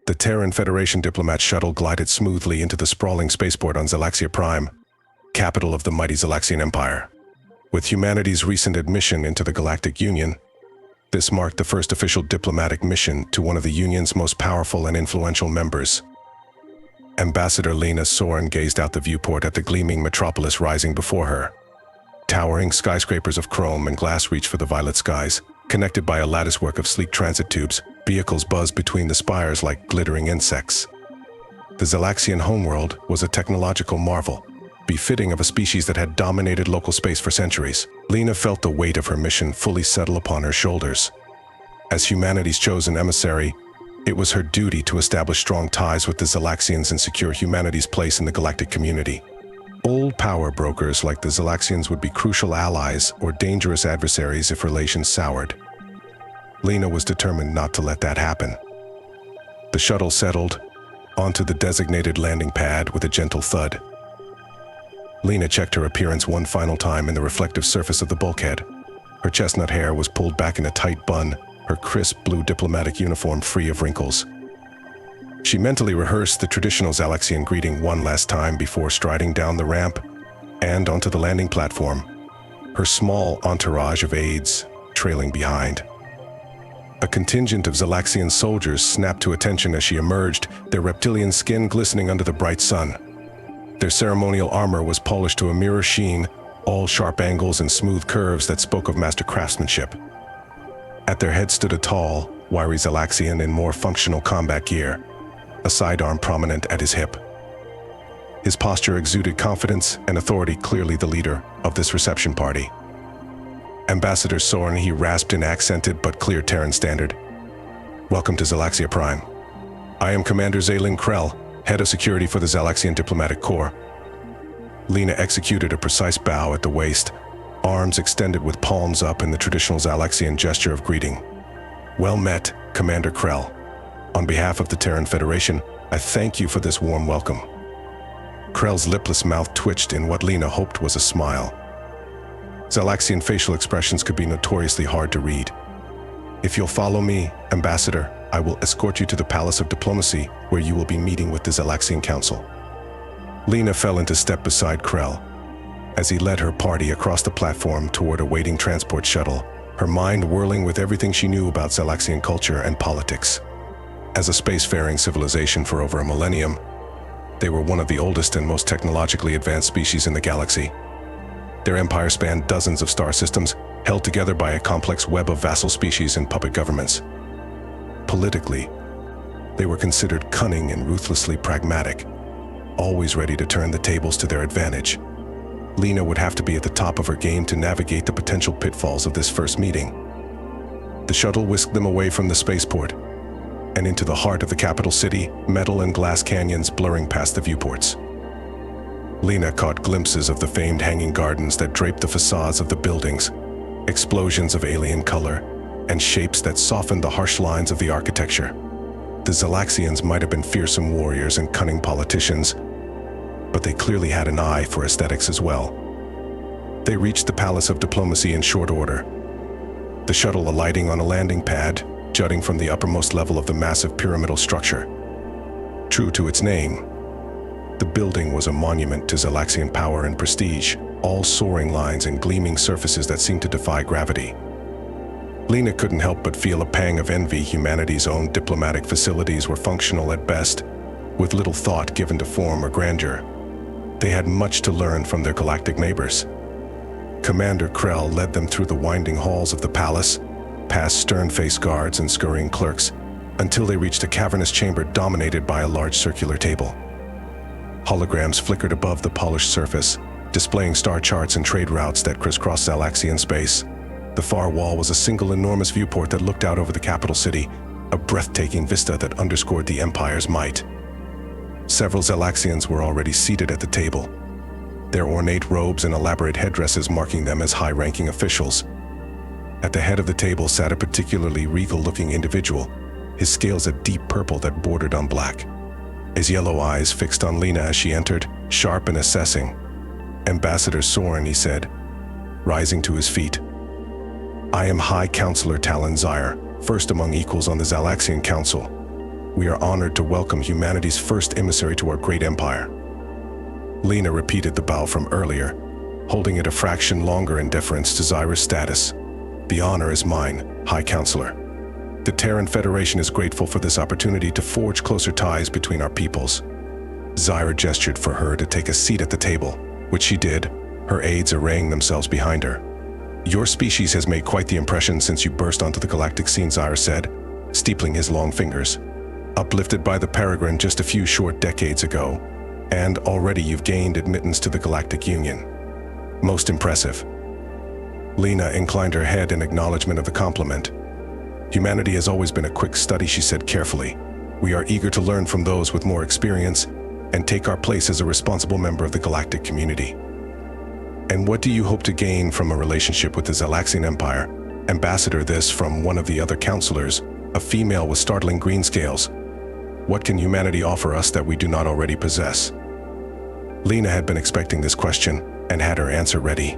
The Terran Federation diplomat shuttle glided smoothly into the sprawling spaceport on Zalaxia Prime, capital of the mighty Zalaxian Empire. With humanity's recent admission into the Galactic Union, this marked the first official diplomatic mission to one of the Union's most powerful and influential members. Ambassador Lena Soren gazed out the viewport at the gleaming metropolis rising before her. Towering skyscrapers of chrome and glass reached for the violet skies. Connected by a latticework of sleek transit tubes, vehicles buzzed between the spires like glittering insects. The Zalaxian homeworld was a technological marvel, befitting of a species that had dominated local space for centuries. Lena felt the weight of her mission fully settle upon her shoulders. As humanity's chosen emissary, it was her duty to establish strong ties with the Zalaxians and secure humanity's place in the galactic community. Old power brokers like the Zalaxians would be crucial allies or dangerous adversaries if relations soured. Lena was determined not to let that happen. The shuttle settled onto the designated landing pad with a gentle thud. Lena checked her appearance one final time in the reflective surface of the bulkhead. Her chestnut hair was pulled back in a tight bun, her crisp blue diplomatic uniform free of wrinkles. She mentally rehearsed the traditional Zalaxian greeting one last time before striding down the ramp and onto the landing platform, her small entourage of aides trailing behind. A contingent of Zalaxian soldiers snapped to attention as she emerged, their reptilian skin glistening under the bright sun. Their ceremonial armor was polished to a mirror sheen, all sharp angles and smooth curves that spoke of master craftsmanship. At their head stood a tall, wiry Zalaxian in more functional combat gear, a sidearm prominent at his hip. His posture exuded confidence and authority, clearly the leader of this reception party. Ambassador Soren, he rasped in accented but clear Terran standard. "Welcome to Zalaxia Prime. I am Commander Zalin Krell, head of security for the Zalaxian Diplomatic Corps." Lena executed a precise bow at the waist, arms extended with palms up in the traditional Zalaxian gesture of greeting. "Well met, Commander Krell. On behalf of the Terran Federation, I thank you for this warm welcome." Krell's lipless mouth twitched in what Lena hoped was a smile. Zalaxian facial expressions could be notoriously hard to read. "If you'll follow me, Ambassador, I will escort you to the Palace of Diplomacy, where you will be meeting with the Zalaxian Council." Lena fell into step beside Krell as he led her party across the platform toward a waiting transport shuttle, her mind whirling with everything she knew about Zalaxian culture and politics. As a spacefaring civilization for over a millennium, they were one of the oldest and most technologically advanced species in the galaxy. Their empire spanned dozens of star systems, held together by a complex web of vassal species and puppet governments. Politically, they were considered cunning and ruthlessly pragmatic, always ready to turn the tables to their advantage. Lena would have to be at the top of her game to navigate the potential pitfalls of this first meeting. The shuttle whisked them away from the spaceport and into the heart of the capital city, metal and glass canyons blurring past the viewports. Lena caught glimpses of the famed hanging gardens that draped the facades of the buildings, explosions of alien color, and shapes that softened the harsh lines of the architecture. The Zalaxians might have been fearsome warriors and cunning politicians, but they clearly had an eye for aesthetics as well. They reached the Palace of Diplomacy in short order, the shuttle alighting on a landing pad jutting from the uppermost level of the massive pyramidal structure. True to its name, the building was a monument to Zalaxian power and prestige, all soaring lines and gleaming surfaces that seemed to defy gravity. Lena couldn't help but feel a pang of envy. Humanity's own diplomatic facilities were functional at best, with little thought given to form or grandeur. They had much to learn from their galactic neighbors. Commander Krell led them through the winding halls of the palace, past stern-faced guards and scurrying clerks, until they reached a cavernous chamber dominated by a large circular table. Holograms flickered above the polished surface, displaying star charts and trade routes that crisscrossed Zalaxian space. The far wall was a single enormous viewport that looked out over the capital city, a breathtaking vista that underscored the Empire's might. Several Zalaxians were already seated at the table, their ornate robes and elaborate headdresses marking them as high-ranking officials. At the head of the table sat a particularly regal-looking individual, his scales a deep purple that bordered on black. His yellow eyes fixed on Lena as she entered, sharp and assessing. "Ambassador Soren," he said, rising to his feet. "I am High Counselor Talon Zyre, first among equals on the Zalaxian Council. We are honored to welcome humanity's first emissary to our great empire." Lena repeated the bow from earlier, holding it a fraction longer in deference to Zyra's status. "The honor is mine, High Counselor. The Terran Federation is grateful for this opportunity to forge closer ties between our peoples." Zyra gestured for her to take a seat at the table, which she did, her aides arraying themselves behind her. "Your species has made quite the impression since you burst onto the galactic scene," Zyra said, steepling his long fingers. "Uplifted by the Peregrine just a few short decades ago, and already you've gained admittance to the Galactic Union. Most impressive." Lena inclined her head in acknowledgement of the compliment. "Humanity has always been a quick study," she said carefully. "We are eager to learn from those with more experience and take our place as a responsible member of the galactic community." "And what do you hope to gain from a relationship with the Zalaxian Empire?" Ambassador, this from one of the other counselors, a female with startling green scales. "What can humanity offer us that we do not already possess?" Lena had been expecting this question and had her answer ready.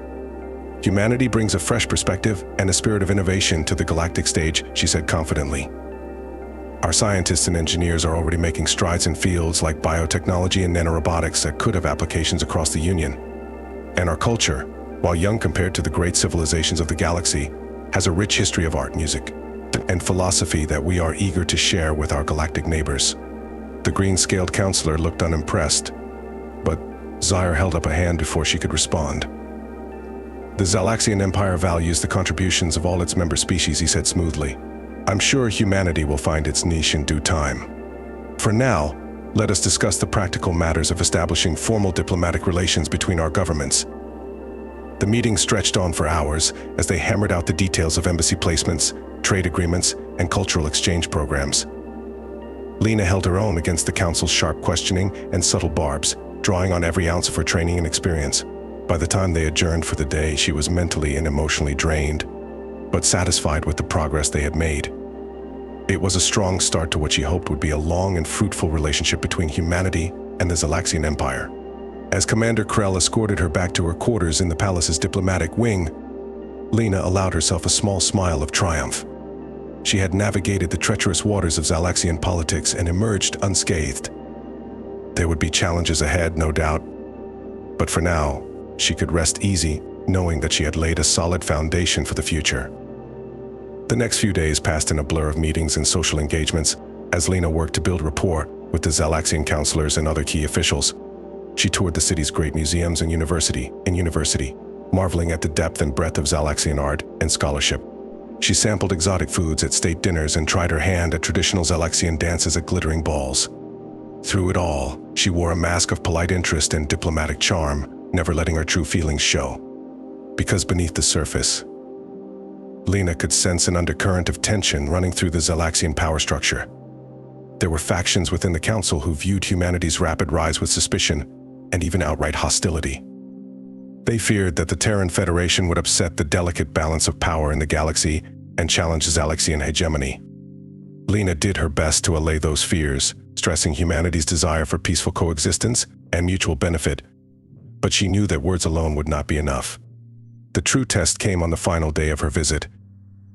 "Humanity brings a fresh perspective and a spirit of innovation to the galactic stage," she said confidently. "Our scientists and engineers are already making strides in fields like biotechnology and nanorobotics that could have applications across the Union. And our culture, while young compared to the great civilizations of the galaxy, has a rich history of art, music, and philosophy that we are eager to share with our galactic neighbors." The green-scaled counselor looked unimpressed, but Zyra held up a hand before she could respond. "The Zalaxian Empire values the contributions of all its member species," he said smoothly. "I'm sure humanity will find its niche in due time. For now, let us discuss the practical matters of establishing formal diplomatic relations between our governments." The meeting stretched on for hours as they hammered out the details of embassy placements, trade agreements, and cultural exchange programs. Lena held her own against the council's sharp questioning and subtle barbs, drawing on every ounce of her training and experience. By the time they adjourned for the day, she was mentally and emotionally drained, but satisfied with the progress they had made. It was a strong start to what she hoped would be a long and fruitful relationship between humanity and the Zalaxian Empire. As Commander Krell escorted her back to her quarters in the palace's diplomatic wing, Lena allowed herself a small smile of triumph. She had navigated the treacherous waters of Zalaxian politics and emerged unscathed. There would be challenges ahead, no doubt, but for now, she could rest easy, knowing that she had laid a solid foundation for the future. The next few days passed in a blur of meetings and social engagements as Lena worked to build rapport with the Zalaxian counselors and other key officials. She toured the city's great museums and university, marveling at the depth and breadth of Zalaxian art and scholarship. She sampled exotic foods at state dinners and tried her hand at traditional Zalaxian dances at glittering balls. Through it all, she wore a mask of polite interest and diplomatic charm, never letting her true feelings show. Because beneath the surface, Lena could sense an undercurrent of tension running through the Zalaxian power structure. There were factions within the council who viewed humanity's rapid rise with suspicion and even outright hostility. They feared that the Terran Federation would upset the delicate balance of power in the galaxy and challenge Zalaxian hegemony. Lena did her best to allay those fears, stressing humanity's desire for peaceful coexistence and mutual benefit, but she knew that words alone would not be enough. The true test came on the final day of her visit,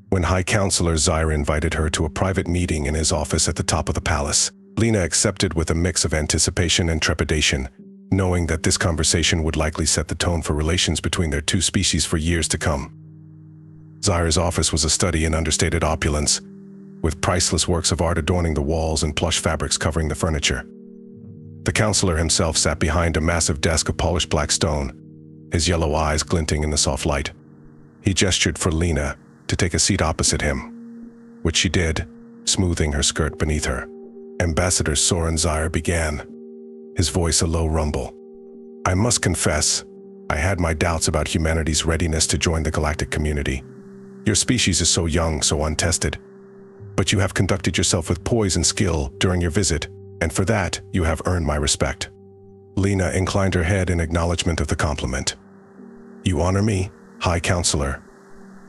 when High Counselor Zyra invited her to a private meeting in his office at the top of the palace. Lena accepted with a mix of anticipation and trepidation, knowing that this conversation would likely set the tone for relations between their two species for years to come. Zyra's office was a study in understated opulence, with priceless works of art adorning the walls and plush fabrics covering the furniture. The counselor himself sat behind a massive desk of polished black stone, his yellow eyes glinting in the soft light. He gestured for Lena to take a seat opposite him, which she did, smoothing her skirt beneath her. Ambassador Soren, Zyra began, his voice a low rumble. "I must confess, I had my doubts about humanity's readiness to join the galactic community. Your species is so young, so untested. But you have conducted yourself with poise and skill during your visit, and for that, you have earned my respect." Lena inclined her head in acknowledgement of the compliment. "You honor me, High Counselor.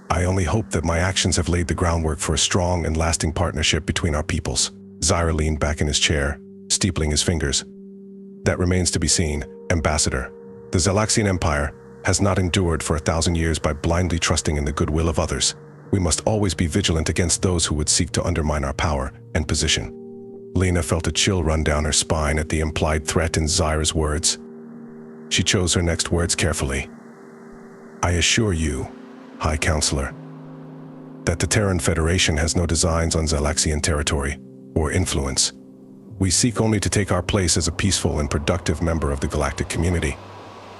I only hope that my actions have laid the groundwork for a strong and lasting partnership between our peoples." Zyra leaned back in his chair, steepling his fingers. "That remains to be seen, Ambassador. The Zalaxian Empire has not endured for 1,000 years by blindly trusting in the goodwill of others. We must always be vigilant against those who would seek to undermine our power and position." Lena felt a chill run down her spine at the implied threat in Zyra's words. She chose her next words carefully. I assure you, High Counselor, that the Terran Federation has no designs on Zalaxian territory or influence. We seek only to take our place as a peaceful and productive member of the galactic community.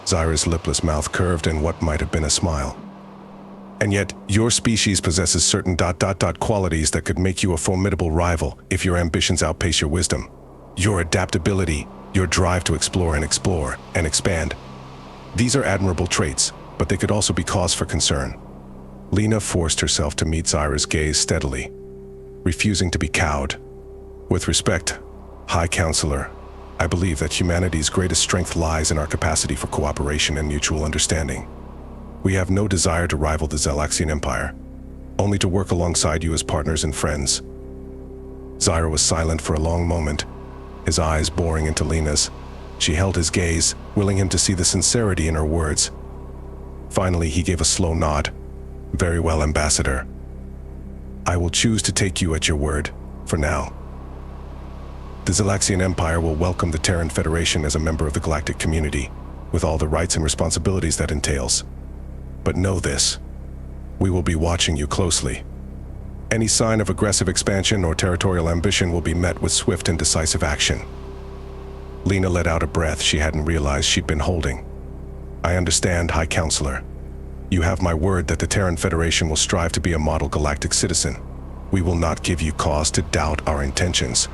Zyra's lipless mouth curved in what might have been a smile. And yet, your species possesses certain ... qualities that could make you a formidable rival if your ambitions outpace your wisdom. Your adaptability, your drive to explore and expand. These are admirable traits, but they could also be cause for concern. Lena forced herself to meet Zyra's gaze steadily, refusing to be cowed. With respect, High Counselor, I believe that humanity's greatest strength lies in our capacity for cooperation and mutual understanding. We have no desire to rival the Zalaxian Empire, only to work alongside you as partners and friends. Zyra was silent for a long moment, his eyes boring into Lena's. She held his gaze, willing him to see the sincerity in her words. Finally, he gave a slow nod. Very well, Ambassador. I will choose to take you at your word, for now. The Zalaxian Empire will welcome the Terran Federation as a member of the galactic community, with all the rights and responsibilities that entails. But know this, we will be watching you closely. Any sign of aggressive expansion or territorial ambition will be met with swift and decisive action. Lena let out a breath she hadn't realized she'd been holding. I understand, High Counselor. You have my word that the Terran Federation will strive to be a model galactic citizen. We will not give you cause to doubt our intentions.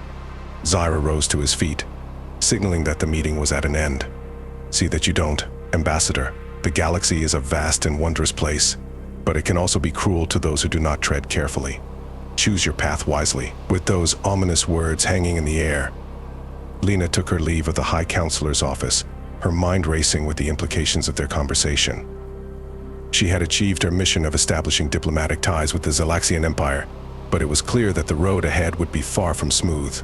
Zyra rose to his feet, signaling that the meeting was at an end. See that you don't, Ambassador. The galaxy is a vast and wondrous place, but it can also be cruel to those who do not tread carefully. Choose your path wisely. With those ominous words hanging in the air, Lena took her leave of the High Counselor's office, her mind racing with the implications of their conversation. She had achieved her mission of establishing diplomatic ties with the Zalaxian Empire, but it was clear that the road ahead would be far from smooth.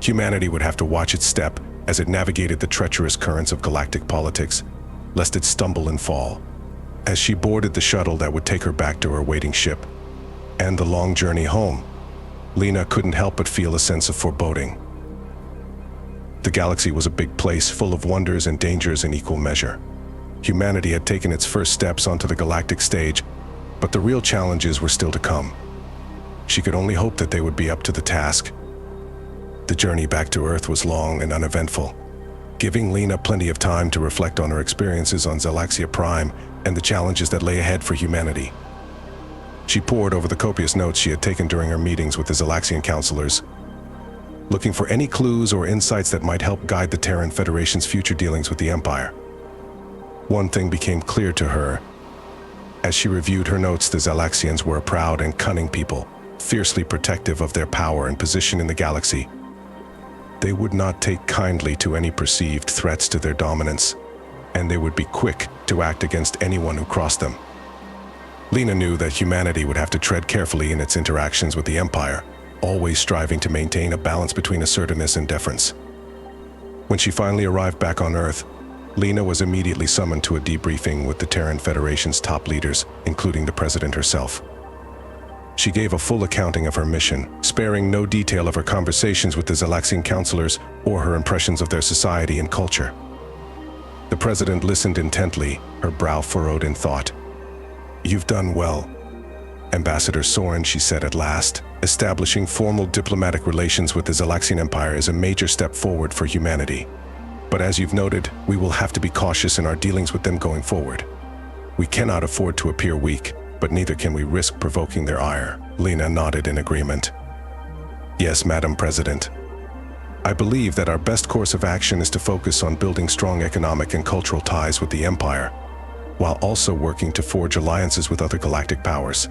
Humanity would have to watch its step as it navigated the treacherous currents of galactic politics, lest it stumble and fall. As she boarded the shuttle that would take her back to her waiting ship, and the long journey home, Lena couldn't help but feel a sense of foreboding. The galaxy was a big place full of wonders and dangers in equal measure. Humanity had taken its first steps onto the galactic stage, but the real challenges were still to come. She could only hope that they would be up to the task. The journey back to Earth was long and uneventful, giving Lena plenty of time to reflect on her experiences on Zalaxia Prime and the challenges that lay ahead for humanity. She pored over the copious notes she had taken during her meetings with the Zalaxian counselors, looking for any clues or insights that might help guide the Terran Federation's future dealings with the Empire. One thing became clear to her. As she reviewed her notes, the Zalaxians were a proud and cunning people, fiercely protective of their power and position in the galaxy. They would not take kindly to any perceived threats to their dominance, and they would be quick to act against anyone who crossed them. Lena knew that humanity would have to tread carefully in its interactions with the Empire, always striving to maintain a balance between assertiveness and deference. When she finally arrived back on Earth, Lena was immediately summoned to a debriefing with the Terran Federation's top leaders, including the President herself. She gave a full accounting of her mission, sparing no detail of her conversations with the Zalaxian counselors or her impressions of their society and culture. The President listened intently, her brow furrowed in thought. You've done well, Ambassador Soren, she said at last. Establishing formal diplomatic relations with the Zalaxian Empire is a major step forward for humanity. But as you've noted, we will have to be cautious in our dealings with them going forward. We cannot afford to appear weak, but neither can we risk provoking their ire. Lena nodded in agreement. Yes, Madam President. I believe that our best course of action is to focus on building strong economic and cultural ties with the Empire, while also working to forge alliances with other galactic powers.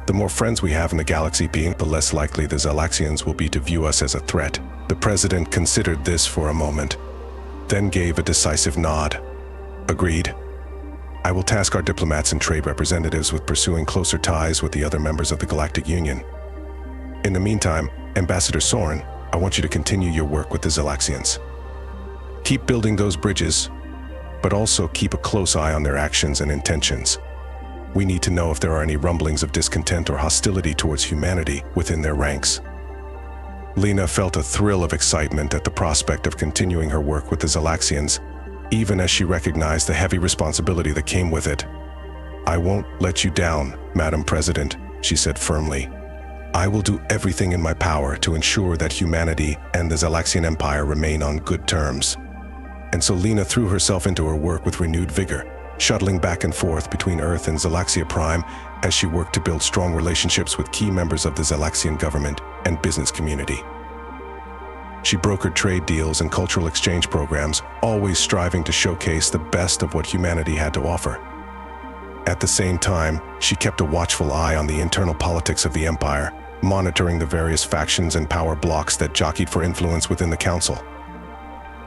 The more friends we have in the galaxy being, the less likely the Zalaxians will be to view us as a threat. The President considered this for a moment, then gave a decisive nod. Agreed. I will task our diplomats and trade representatives with pursuing closer ties with the other members of the Galactic Union. In the meantime, Ambassador Soren, I want you to continue your work with the Zalaxians. Keep building those bridges, but also keep a close eye on their actions and intentions. We need to know if there are any rumblings of discontent or hostility towards humanity within their ranks. Lena felt a thrill of excitement at the prospect of continuing her work with the Zalaxians, even as she recognized the heavy responsibility that came with it. "I won't let you down, Madam President," she said firmly. "I will do everything in my power to ensure that humanity and the Zalaxian Empire remain on good terms." And so Lena threw herself into her work with renewed vigor, shuttling back and forth between Earth and Zalaxia Prime as she worked to build strong relationships with key members of the Zalaxian government and business community. She brokered trade deals and cultural exchange programs, always striving to showcase the best of what humanity had to offer. At the same time, she kept a watchful eye on the internal politics of the Empire, monitoring the various factions and power blocks that jockeyed for influence within the Council.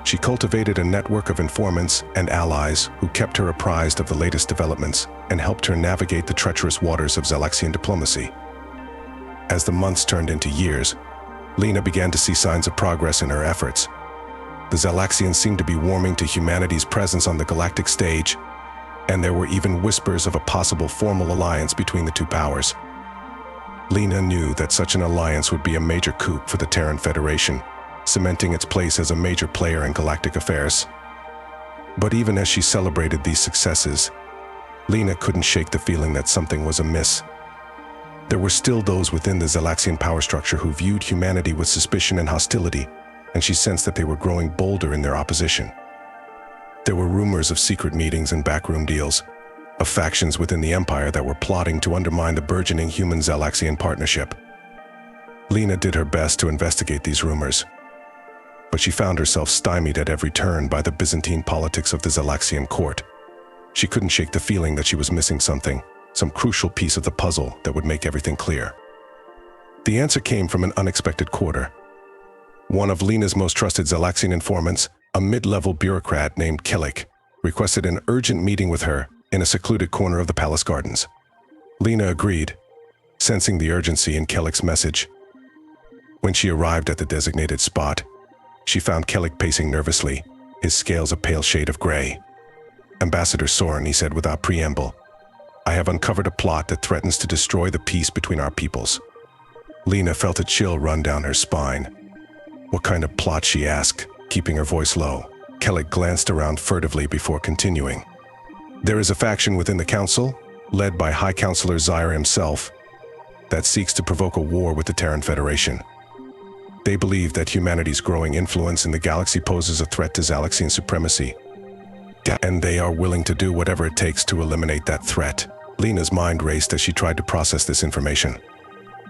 She cultivated a network of informants and allies who kept her apprised of the latest developments and helped her navigate the treacherous waters of Zalaxian diplomacy. As the months turned into years, Lena began to see signs of progress in her efforts. The Zalaxians seemed to be warming to humanity's presence on the galactic stage, and there were even whispers of a possible formal alliance between the two powers. Lena knew that such an alliance would be a major coup for the Terran Federation, cementing its place as a major player in galactic affairs. But even as she celebrated these successes, Lena couldn't shake the feeling that something was amiss. There were still those within the Zalaxian power structure who viewed humanity with suspicion and hostility, and she sensed that they were growing bolder in their opposition. There were rumors of secret meetings and backroom deals, of factions within the Empire that were plotting to undermine the burgeoning human-Zalaxian partnership. Lena did her best to investigate these rumors, but she found herself stymied at every turn by the Byzantine politics of the Zalaxian court. She couldn't shake the feeling that she was missing something, some crucial piece of the puzzle that would make everything clear. The answer came from an unexpected quarter. One of Lena's most trusted Zalaxian informants, a mid-level bureaucrat named Kellic, requested an urgent meeting with her in a secluded corner of the palace gardens. Lena agreed, sensing the urgency in Kellic's message. When she arrived at the designated spot, she found Kellic pacing nervously, his scales a pale shade of gray. "Ambassador Soren," he said without preamble, "I have uncovered a plot that threatens to destroy the peace between our peoples." Lena felt a chill run down her spine. "What kind of plot?" she asked, keeping her voice low. Kellic glanced around furtively before continuing. "There is a faction within the Council, led by High Counselor Zaire himself, that seeks to provoke a war with the Terran Federation. They believe that humanity's growing influence in the galaxy poses a threat to Zalaxian supremacy, and they are willing to do whatever it takes to eliminate that threat." Lena's mind raced as she tried to process this information.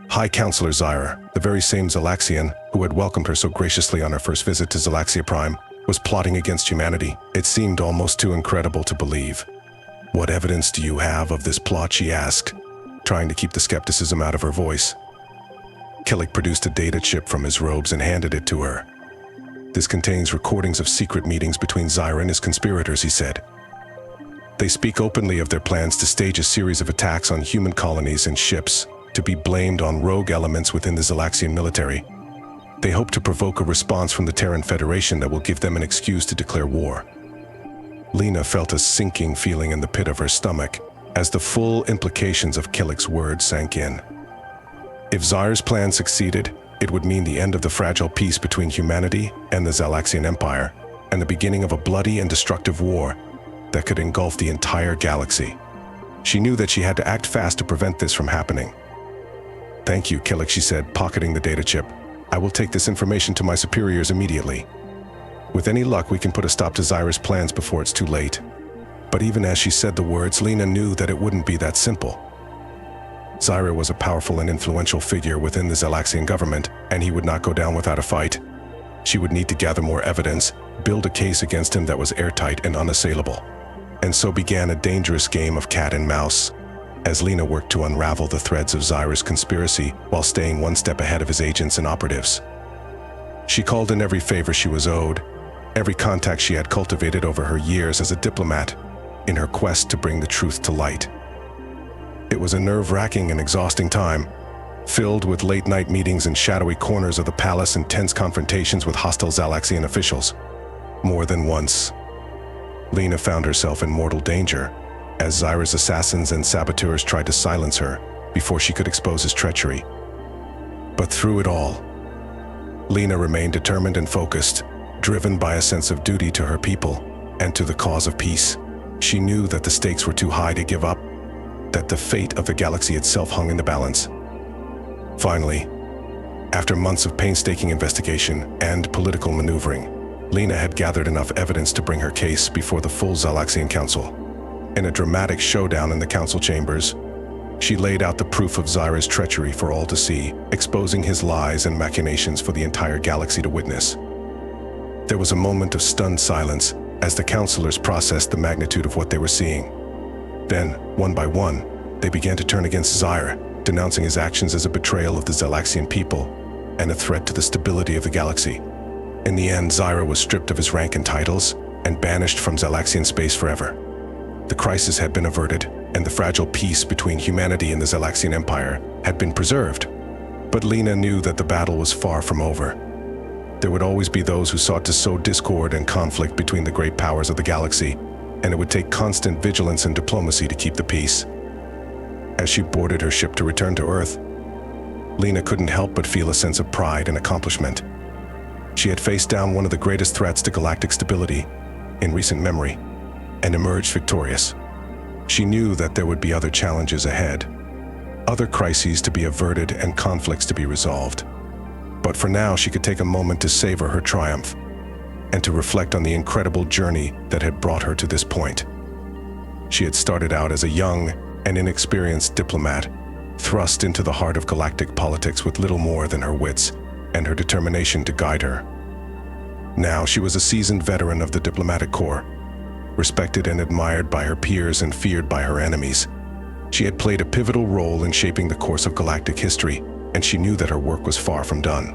High Counselor Zaire, the very same Zalaxian who had welcomed her so graciously on her first visit to Zalaxia Prime, was plotting against humanity. It seemed almost too incredible to believe. "What evidence do you have of this plot?" she asked, trying to keep the skepticism out of her voice. Kellic produced a data chip from his robes and handed it to her. "This contains recordings of secret meetings between Zaire and his conspirators," he said. "They speak openly of their plans to stage a series of attacks on human colonies and ships, to be blamed on rogue elements within the Zalaxian military. They hope to provoke a response from the Terran Federation that will give them an excuse to declare war." Lena felt a sinking feeling in the pit of her stomach as the full implications of Kellic's words sank in. If Zaire's plan succeeded, it would mean the end of the fragile peace between humanity and the Zalaxian Empire, and the beginning of a bloody and destructive war that could engulf the entire galaxy. She knew that she had to act fast to prevent this from happening. "Thank you, Kellic," she said, pocketing the data chip. "I will take this information to my superiors immediately. With any luck, we can put a stop to Zaire's plans before it's too late." But even as she said the words, Lena knew that it wouldn't be that simple. Zaire was a powerful and influential figure within the Zalaxian government, and he would not go down without a fight. She would need to gather more evidence, build a case against him that was airtight and unassailable. And so began a dangerous game of cat and mouse, as Lena worked to unravel the threads of Zaire's conspiracy while staying one step ahead of his agents and operatives. She called in every favor she was owed, every contact she had cultivated over her years as a diplomat, in her quest to bring the truth to light. It was a nerve-wracking and exhausting time, filled with late-night meetings in shadowy corners of the palace and tense confrontations with hostile Zalaxian officials. More than once, Lena found herself in mortal danger, as Zaire's assassins and saboteurs tried to silence her before she could expose his treachery. But through it all, Lena remained determined and focused, driven by a sense of duty to her people and to the cause of peace. She knew that the stakes were too high to give up, that the fate of the galaxy itself hung in the balance. Finally, after months of painstaking investigation and political maneuvering, Lena had gathered enough evidence to bring her case before the full Zalaxian Council. In a dramatic showdown in the council chambers, she laid out the proof of Zyra's treachery for all to see, exposing his lies and machinations for the entire galaxy to witness. There was a moment of stunned silence as the councilors processed the magnitude of what they were seeing. Then, one by one, they began to turn against Zyra, denouncing his actions as a betrayal of the Zalaxian people and a threat to the stability of the galaxy. In the end, Zyra was stripped of his rank and titles and banished from Zalaxian space forever. The crisis had been averted, and the fragile peace between humanity and the Zalaxian Empire had been preserved. But Lena knew that the battle was far from over. There would always be those who sought to sow discord and conflict between the great powers of the galaxy, and it would take constant vigilance and diplomacy to keep the peace. As she boarded her ship to return to Earth, Lena couldn't help but feel a sense of pride and accomplishment. She had faced down one of the greatest threats to galactic stability in recent memory and emerged victorious. She knew that there would be other challenges ahead, other crises to be averted and conflicts to be resolved. But for now, she could take a moment to savor her triumph and to reflect on the incredible journey that had brought her to this point. She had started out as a young and inexperienced diplomat, thrust into the heart of galactic politics with little more than her wits and her determination to guide her. Now she was a seasoned veteran of the diplomatic corps, respected and admired by her peers and feared by her enemies. She had played a pivotal role in shaping the course of galactic history, and she knew that her work was far from done.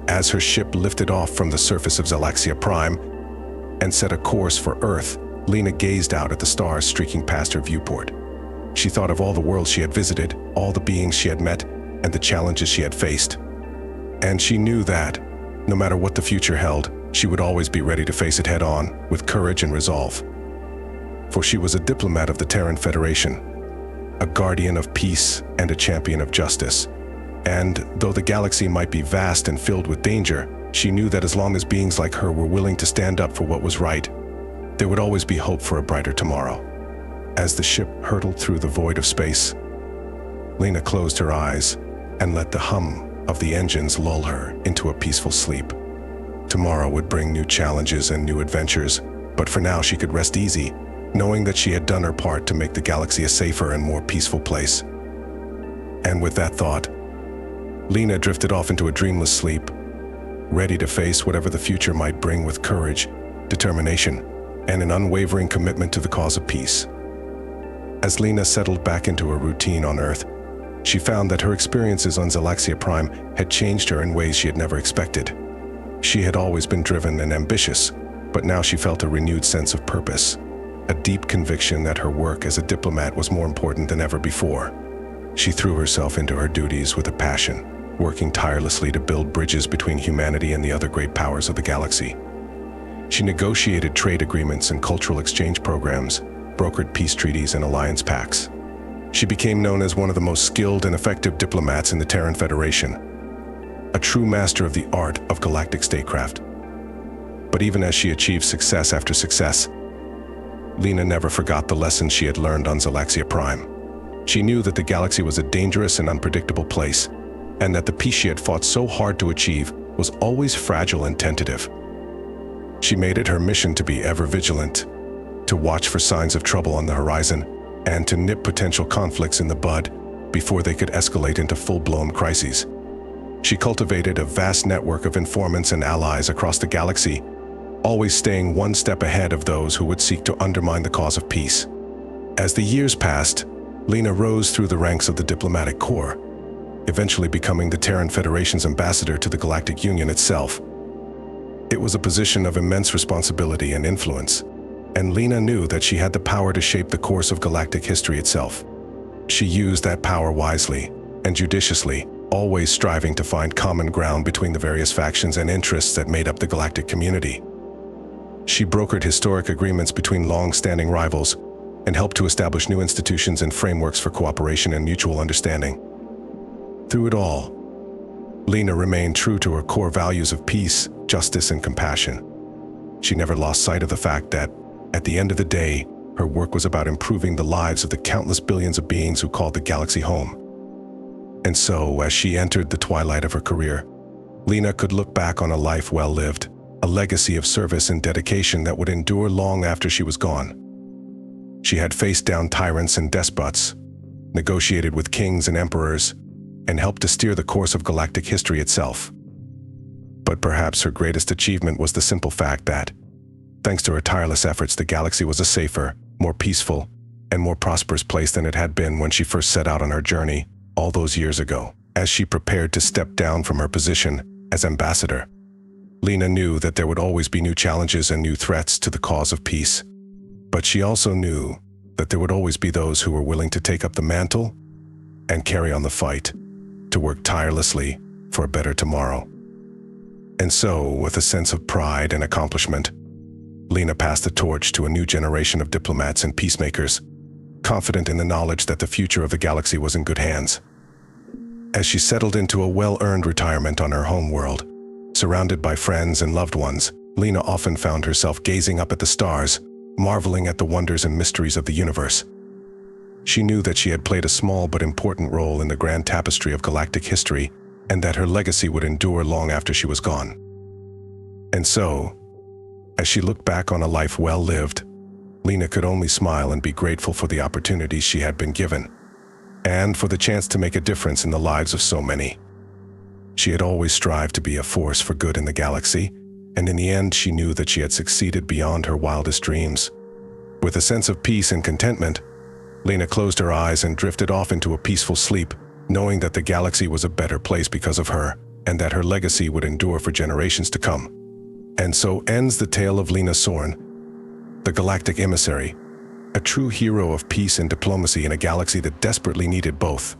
As her ship lifted off from the surface of Zalaxia Prime and set a course for Earth, Lena gazed out at the stars streaking past her viewport. She thought of all the worlds she had visited, all the beings she had met, and the challenges she had faced. And she knew that, no matter what the future held, she would always be ready to face it head-on, with courage and resolve. For she was a diplomat of the Terran Federation, a guardian of peace and a champion of justice. And though the galaxy might be vast and filled with danger, she knew that as long as beings like her were willing to stand up for what was right, there would always be hope for a brighter tomorrow. As the ship hurtled through the void of space, Lena closed her eyes and let the hum of the engines lull her into a peaceful sleep. Tomorrow would bring new challenges and new adventures, but for now she could rest easy, knowing that she had done her part to make the galaxy a safer and more peaceful place. And with that thought, Lena drifted off into a dreamless sleep, ready to face whatever the future might bring with courage, determination, and an unwavering commitment to the cause of peace. As Lena settled back into her routine on Earth, she found that her experiences on Zalaxia Prime had changed her in ways she had never expected. She had always been driven and ambitious, but now she felt a renewed sense of purpose, a deep conviction that her work as a diplomat was more important than ever before. She threw herself into her duties with a passion, working tirelessly to build bridges between humanity and the other great powers of the galaxy. She negotiated trade agreements and cultural exchange programs, brokered peace treaties and alliance pacts. She became known as one of the most skilled and effective diplomats in the Terran Federation, a true master of the art of galactic statecraft. But even as she achieved success after success, Lena never forgot the lessons she had learned on Zalaxia Prime. She knew that the galaxy was a dangerous and unpredictable place, and that the peace she had fought so hard to achieve was always fragile and tentative. She made it her mission to be ever vigilant, to watch for signs of trouble on the horizon, and to nip potential conflicts in the bud before they could escalate into full-blown crises. She cultivated a vast network of informants and allies across the galaxy, always staying one step ahead of those who would seek to undermine the cause of peace. As the years passed, Lena rose through the ranks of the diplomatic corps, eventually becoming the Terran Federation's ambassador to the Galactic Union itself. It was a position of immense responsibility and influence, and Lena knew that she had the power to shape the course of galactic history itself. She used that power wisely and judiciously, always striving to find common ground between the various factions and interests that made up the galactic community. She brokered historic agreements between long-standing rivals and helped to establish new institutions and frameworks for cooperation and mutual understanding. Through it all, Lena remained true to her core values of peace, justice, and compassion. She never lost sight of the fact that, at the end of the day, her work was about improving the lives of the countless billions of beings who called the galaxy home. And so, as she entered the twilight of her career, Lena could look back on a life well lived, a legacy of service and dedication that would endure long after she was gone. She had faced down tyrants and despots, negotiated with kings and emperors, and helped to steer the course of galactic history itself. But perhaps her greatest achievement was the simple fact that, thanks to her tireless efforts, the galaxy was a safer, more peaceful, and more prosperous place than it had been when she first set out on her journey all those years ago. As she prepared to step down from her position as ambassador, Lena knew that there would always be new challenges and new threats to the cause of peace. But she also knew that there would always be those who were willing to take up the mantle and carry on the fight, to work tirelessly for a better tomorrow. And so, with a sense of pride and accomplishment, Lena passed the torch to a new generation of diplomats and peacemakers, confident in the knowledge that the future of the galaxy was in good hands. As she settled into a well-earned retirement on her home world, surrounded by friends and loved ones, Lena often found herself gazing up at the stars, marveling at the wonders and mysteries of the universe. She knew that she had played a small but important role in the grand tapestry of galactic history, and that her legacy would endure long after she was gone. And so, as she looked back on a life well lived, Lena could only smile and be grateful for the opportunities she had been given, and for the chance to make a difference in the lives of so many. She had always strived to be a force for good in the galaxy, and in the end she knew that she had succeeded beyond her wildest dreams. With a sense of peace and contentment, Lena closed her eyes and drifted off into a peaceful sleep, knowing that the galaxy was a better place because of her, and that her legacy would endure for generations to come. And so ends the tale of Lena Soren, the galactic emissary, a true hero of peace and diplomacy in a galaxy that desperately needed both.